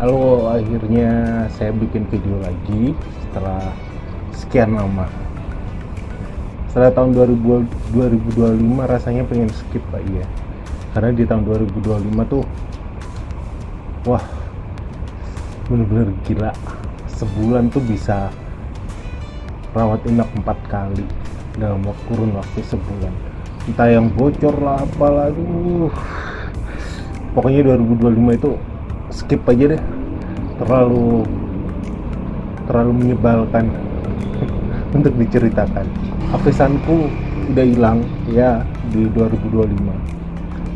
Halo, akhirnya saya bikin video lagi setelah sekian lama. Setelah tahun 2025 rasanya pengen skip Pak ya. Karena di tahun 2025 tuh wah, bener-bener gila. Sebulan tuh bisa rawat inap 4 kali dalam kurun waktu sebulan. Entah yang bocor lah apalah, aduh. Pokoknya 2025 itu skip aja deh. Terlalu menyebalkan untuk diceritakan. Hafisanku udah hilang ya di 2025,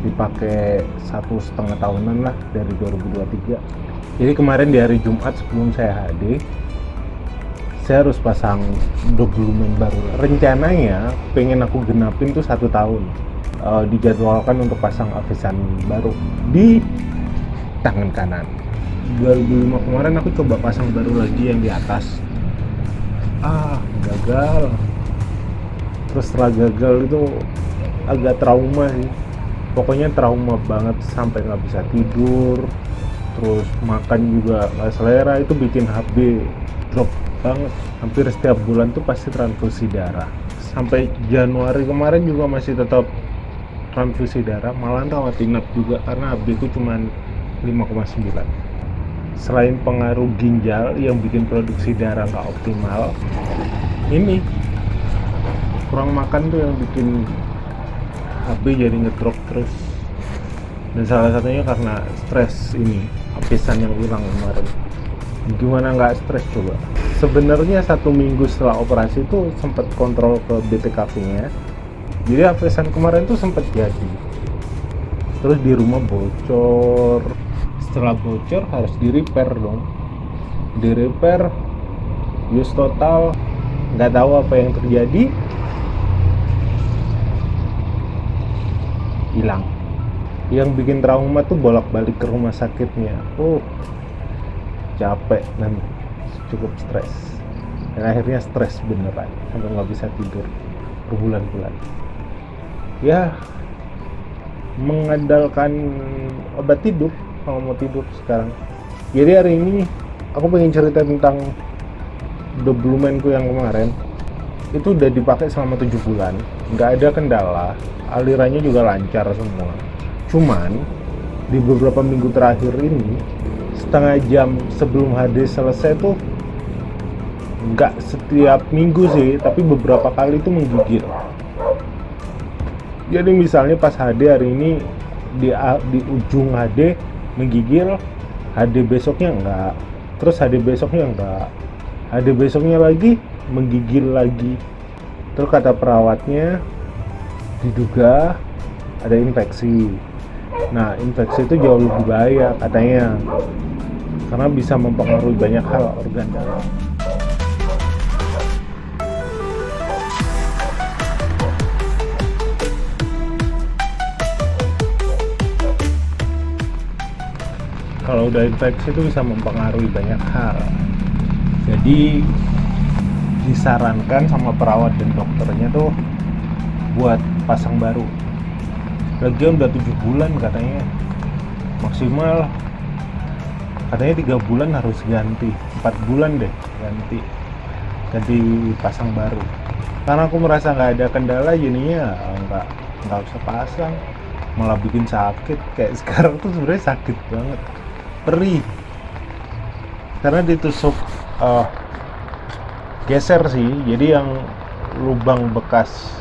dipakai 1,5 tahunan lah dari 2023. Jadi kemarin di hari Jumat sebelum saya HD, saya harus pasang doblumen baru. Rencananya pengen aku genapin tuh 1 tahun. Dijadwalkan untuk pasang hafisan baru di tangan kanan. 2005 kemarin aku coba pasang baru lagi yang di atas, gagal. Terus setelah gagal itu agak trauma sih, pokoknya trauma banget, sampai nggak bisa tidur, terus makan juga nggak selera. Itu bikin HB drop banget. Hampir setiap bulan tuh pasti transfusi darah. Sampai Januari kemarin juga masih tetap transfusi darah, malah rawat inap juga karena HB ku cuma 5,9. Selain pengaruh ginjal yang bikin produksi darah nggak optimal, ini kurang makan tuh yang bikin HB jadi ngedrop terus. Dan salah satunya karena stres, ini hafisan yang hilang kemarin. Gimana nggak stres coba? Sebenarnya 1 minggu setelah operasi itu sempat kontrol ke BTKP-nya, jadi hafisan kemarin tuh sempat jadi. Terus di rumah bocor. Setelah bocor harus di repair dong. Di repair, use total, nggak tahu apa yang terjadi, hilang. Yang bikin trauma tuh bolak-balik ke rumah sakitnya. Capek dan cukup stres. Dan akhirnya stres beneran sampai nggak bisa tidur berbulan-bulan. Ya, mengandalkan obat tidur kalau mau tidur sekarang. Jadi hari ini aku pengen cerita tentang doblumenku yang kemarin. Itu udah dipakai selama 7 bulan, nggak ada kendala, alirannya juga lancar semua. Cuman di beberapa minggu terakhir ini, setengah jam sebelum HD selesai tuh, nggak setiap minggu sih, tapi beberapa kali itu menggigil. Jadi misalnya pas HD hari ini, di ujung HD menggigil, HD besoknya enggak, terus HD besoknya enggak, HD besoknya lagi menggigil lagi. Terus kata perawatnya diduga ada infeksi. Nah, infeksi itu jauh lebih bahaya katanya, karena bisa mempengaruhi banyak hal organ dalam. Kalau udah infeksi itu bisa mempengaruhi banyak hal. Jadi disarankan sama perawat dan dokternya tuh buat pasang baru. Lagian udah 7 bulan katanya, maksimal katanya 3 bulan harus ganti, 4 bulan deh ganti pasang baru. Karena aku merasa nggak ada kendala, jadinya nggak usah pasang, malah bikin sakit. Kayak sekarang tuh sebenarnya sakit banget, perih, karena ditusuk geser sih. Jadi yang lubang bekas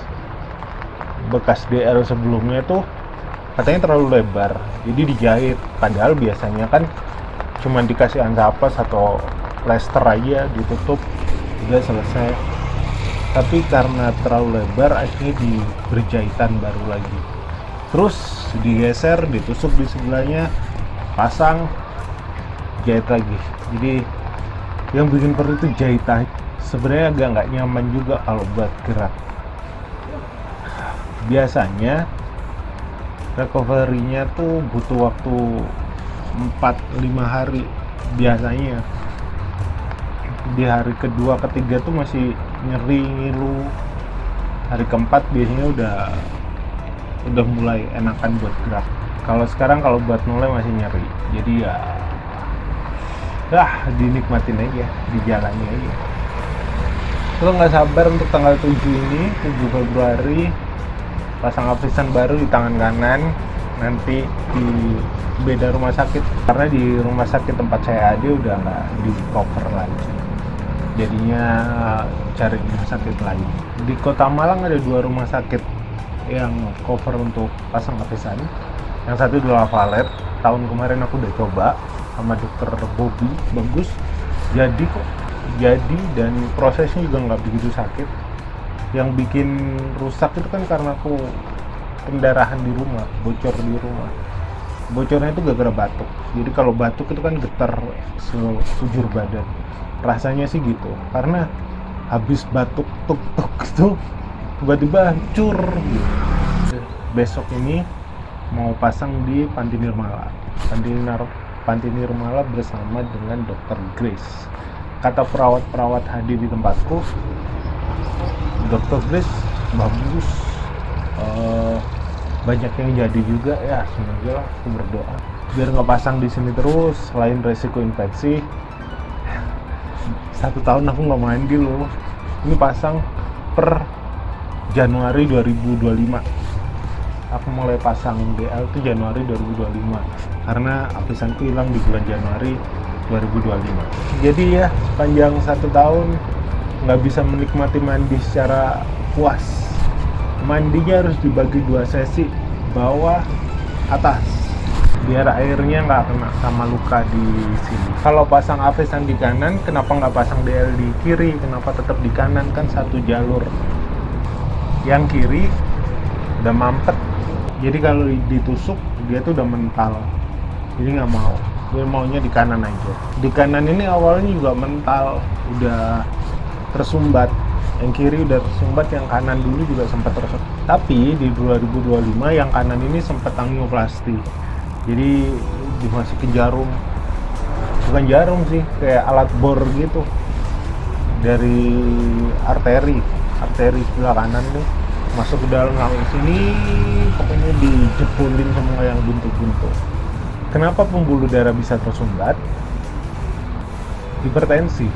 DL sebelumnya tuh katanya terlalu lebar, jadi dijahit. Padahal biasanya kan cuma dikasih ansapas atau plester aja, ditutup, udah selesai. Tapi karena terlalu lebar, akhirnya diberi jahitan baru lagi. Terus digeser, ditusuk di sebelahnya, pasang, jahit lagi. Jadi yang bikin perih itu jahitan. Sebenarnya agak nggak nyaman juga kalau buat gerak. Biasanya recovery-nya tuh butuh waktu 4-5 hari biasanya. Di hari kedua ketiga tuh masih nyeri, ngilu. Hari keempat biasanya udah mulai enakan buat gerak. Kalau sekarang kalau buat mulai masih nyeri, jadi ya dinikmatin aja, dijalani aja. Lo nggak sabar untuk tanggal 7 ini, 7 Februari, pasang apisan baru di tangan kanan, nanti di beda rumah sakit, karena di rumah sakit tempat saya ada udah nggak di cover lagi, jadinya cari rumah sakit lain. Di Kota Malang ada 2 rumah sakit yang cover untuk pasang apisan. Yang satu di Lavalet, tahun kemarin aku udah coba sama dokter Bobby, bagus, jadi kok, jadi, dan prosesnya juga nggak begitu sakit. Yang bikin rusak itu kan karena aku pendarahan di rumah, bocor di rumah. Bocornya itu gara-gara batuk. Jadi kalau batuk itu kan getar sekujur badan. Rasanya sih gitu. Karena habis batuk tuk itu tiba-tiba hancur gitu. Besok ini mau pasang di Panti Nirmala. Panti Nirmala bersama dengan Dr. Grace. Kata perawat-perawat hadir di tempatku, Dr. Grace bagus, banyak yang jadi juga ya, semoga lah, aku berdoa biar nggak pasang di sini terus. Selain resiko infeksi, 1 tahun aku nggak mandi loh. Ini pasang per Januari 2025. Aku mulai pasang DL itu Januari 2025 karena apisanku hilang di bulan Januari 2025. Jadi ya sepanjang 1 tahun nggak bisa menikmati mandi secara puas. Mandinya harus dibagi 2 sesi, bawah atas, biar airnya nggak kena sama luka di sini. Kalau pasang apisan di kanan, kenapa nggak pasang DL di kiri? Kenapa tetap di kanan? Kan 1 jalur. Yang kiri udah mampet, jadi kalau ditusuk dia tuh udah mental. Jadi nggak mau, gue maunya di kanan aja. Di kanan ini awalnya juga mental, udah tersumbat. Yang kiri udah tersumbat, yang kanan dulu juga sempat tersumbat. Tapi di 2025 yang kanan ini sempat angioplasti. Jadi dimasukin jarum, bukan jarum sih, kayak alat bor gitu dari arteri sebelah kanan nih, masuk ke dalam langsung sini, pokoknya dijepulin semua yang buntu-buntu. Kenapa pembuluh darah bisa tersumbat? Hipertensi.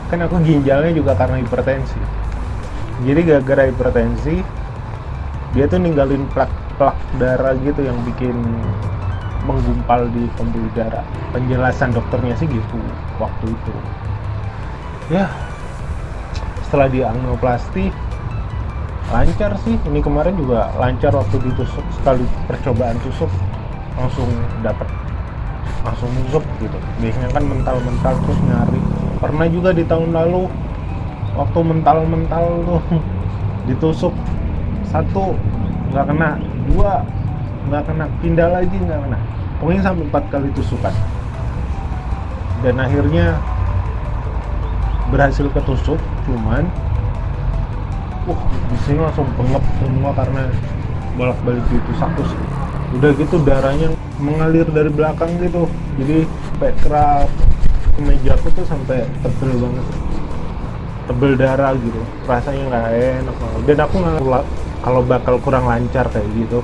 Kan aku ginjalnya juga karena hipertensi. Jadi gara-gara hipertensi dia tuh ninggalin plak darah gitu yang bikin menggumpal di pembuluh darah. Penjelasan dokternya sih gitu waktu itu. Ya, setelah diangioplasti lancar sih. Ini kemarin juga lancar waktu ditusuk, sekali percobaan tusuk langsung nusuk gitu. Biasanya kan mental terus nyari. Pernah juga di tahun lalu waktu mental tuh ditusuk 1 nggak kena, 2 nggak kena, pindah lagi nggak kena, pokoknya sampai 4 kali tusukan. Dan akhirnya berhasil ketusuk, cuman di sini langsung bengep semua karena bolak-balik ditusuk. Udah gitu darahnya mengalir dari belakang gitu, jadi sampai kerak kemejaku tuh sampai tebel banget, tebel darah gitu, rasanya nggak enak banget. Dan aku nggak, kalau bakal kurang lancar kayak gitu,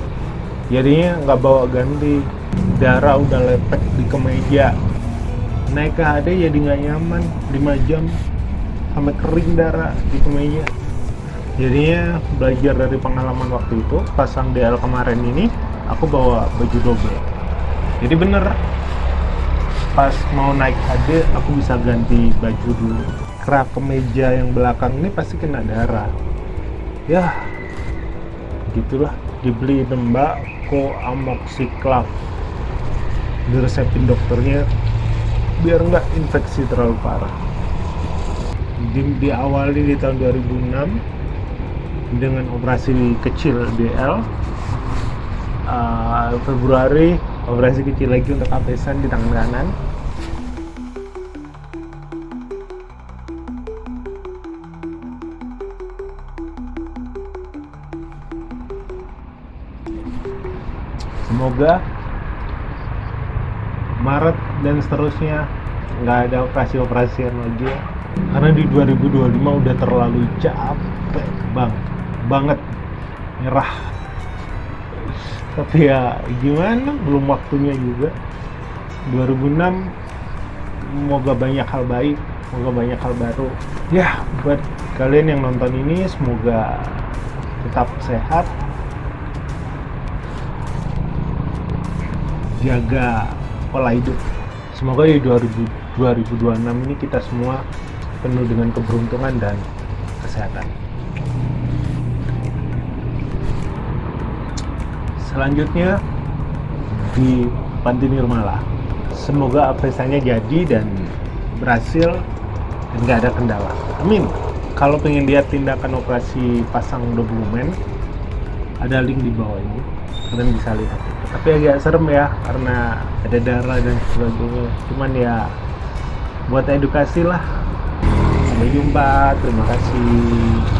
jadinya nggak bawa ganti. Darah udah lepek di kemeja, naik ke HD jadi nggak nyaman, 5 jam sampai kering darah di kemeja. Jadinya belajar dari pengalaman waktu itu, pasang DL kemarin ini aku bawa baju double. Jadi bener, pas mau naik HD aku bisa ganti baju dulu. Kerak kemeja yang belakang ini pasti kena darah. Ya gitulah, dibeli Mbak Amoxiclav, diresepin dokternya biar nggak infeksi terlalu parah. Diawali di tahun 2006 dengan operasi kecil DL. Februari operasi kecil lagi untuk apisan di tangan kanan. Semoga Maret dan seterusnya nggak ada operasi-operasian lagi ya. Karena di 2025 udah terlalu capek banget nyerah. Tapi ya gimana, belum waktunya juga. 2006 semoga banyak hal baik, semoga banyak hal baru ya. Buat kalian yang nonton ini, semoga tetap sehat, jaga pola hidup. Semoga di 2026 ini kita semua penuh dengan keberuntungan dan kesehatan. Selanjutnya di Panti Nirmala, semoga pestanya jadi dan berhasil dan gak ada kendala, amin. Kalau pengen lihat tindakan operasi pasang dokumen, ada link di bawah ini, kalian bisa lihat. Tapi agak serem ya, karena ada darah dan sebagainya. Cuman ya buat edukasi lah. Sampai jumpa, terima kasih.